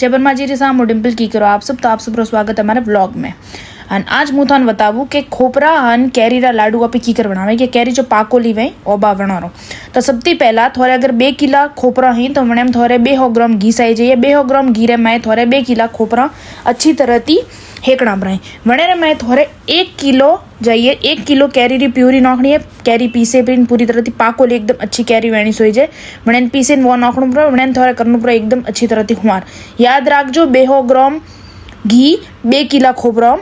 जय ब्रह्माजी रे सामो डिम्पल की करो आप सब। तो आप सबरो स्वागत है हमारे व्लॉग में। अन आज मुँ थाने बतावू कि खोपरा अन कैरी रा लाडू आप कीकर बनावे कि कैरी जो पाकोली वे ओबा बनारो। तो सबसे पहला थोड़े अगर 2 किला खोपरा ही तो वने में थोड़े 200 ग्राम घी आई जाइए। 200 ग्राम घी रे मैं थोड़े 2 किला खोपरा अच्छी तरह ती हेकड़ा बनाए। वने रे मैं थोड़े 1 किलो जाइए 1 किलो कैरी री प्यूरी नाखनी है। कैरी पीसे पिन पूरी तरह थी पाकोली एकदम अच्छी कैरी वेणी सोई जाए। वने पीसे वो नाखणु पड़े। वने थोड़े करनु पड़े एकदम अच्छी तरह थी हुआर। याद रखजो 200 ग्राम घी 2 किला खोपरा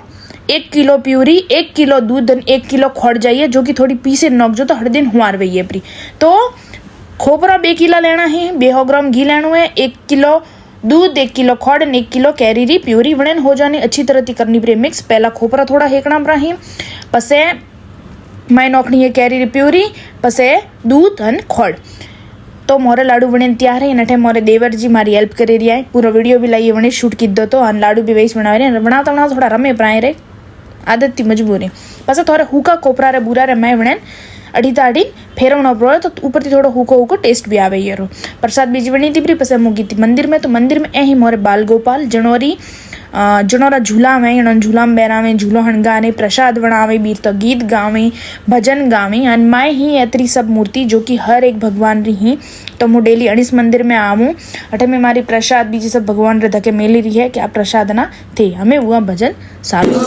1 किलो प्यूरी 1 किलो दूध 1 किलो खोड़ जाइए जो कि थोड़ी पीसे नोकजो तो हर दिन हुआर वही है प्री। तो खोपरा 2 किला लेना है। 200 ग्राम घी लेना है। 1 किलो दूध 1 किलो खोड़ 1 किलो कैरी री प्यूरी वणन हो जाने अच्छी तरह थी करनी पड़े मिक्स। पहला खोपरा थोड़ा हेकना पड़ा ही पसे मैं नोखनी है कैरी री प्यूरी पसे दूध अन खोड़। तो मोरे लाडू बने तैयार है। नठे मोरे देवर जी मारी हेल्प करे रही है। पूरा वीडियो भी लाइए वने शूट की दो तो अन लाडू भी वैसे बनावे रे बनाता बनाता थोड़ा रमे प्राए रे आदत थी मजबूरी। पसे थोड़ा हुका खोपरा रे बुरा रे मैं वणन अड़ी ताड़ी फेरवना पड़ो तो ऊपर थी थोड़ा हुको टेस्ट भी आवे ये रो। प्रसाद बीजी बनी थी पसे मुगी थी मंदिर में। तो मंदिर में ऐ ही मोरे बाल गोपाल जनोरी जनोरा झूला में झूला में बैरावे झूलो हणगाने प्रसाद बनावे बीर तो गीत गावे भजन गावे अन मैं ही ऐतरी सब मूर्ति जो कि हर एक भगवान री ही। तो मु डेली अणिस मंदिर में आऊँ अठे में मारी प्रसाद बीजी सब भगवान रे धके मेली रही है कि आ प्रसाद ना थे हमें हुआ भजन सारू।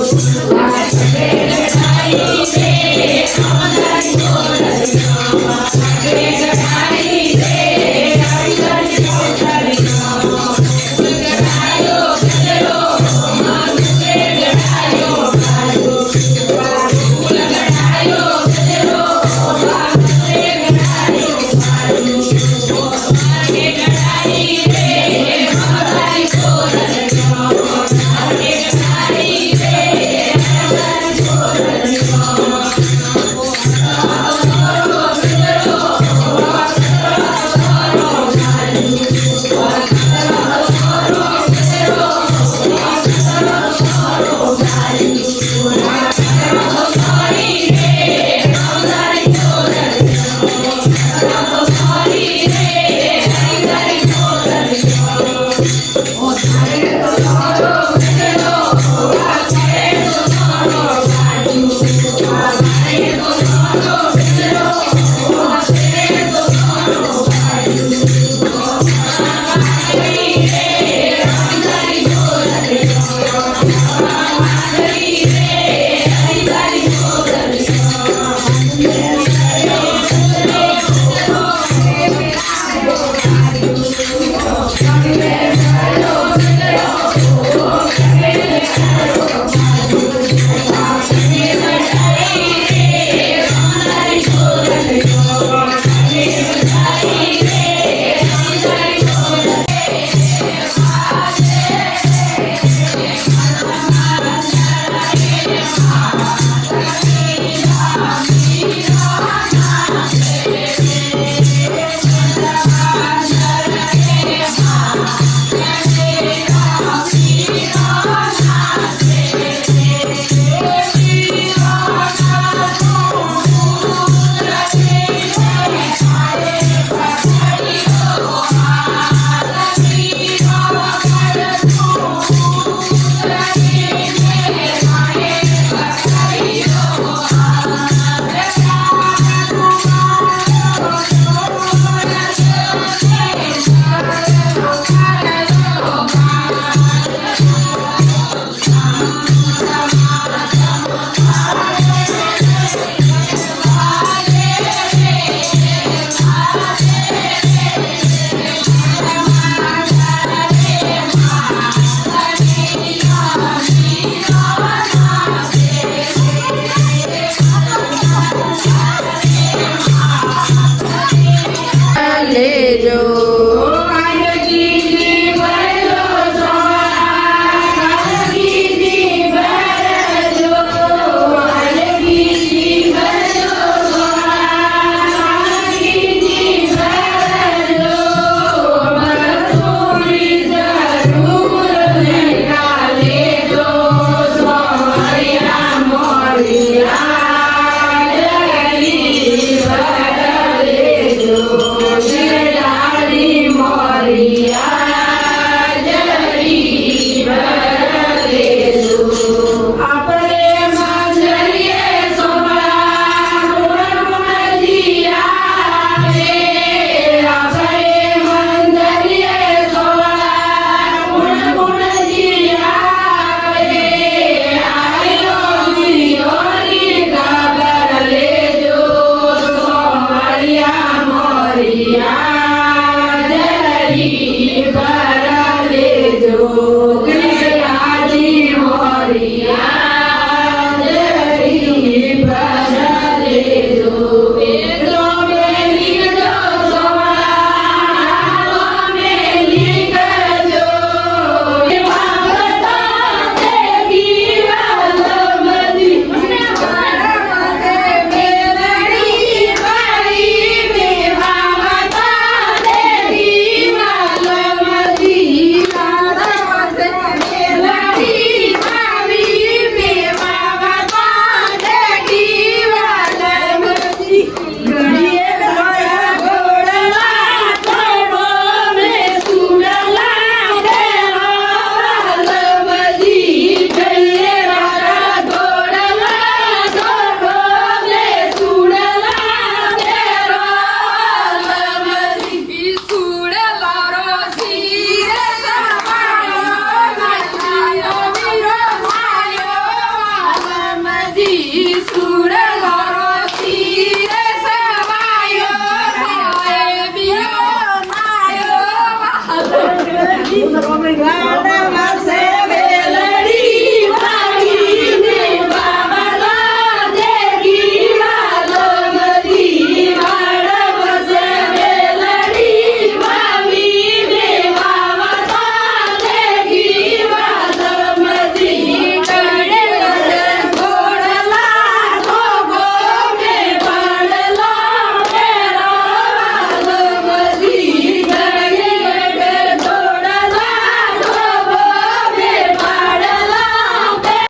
Obrigada.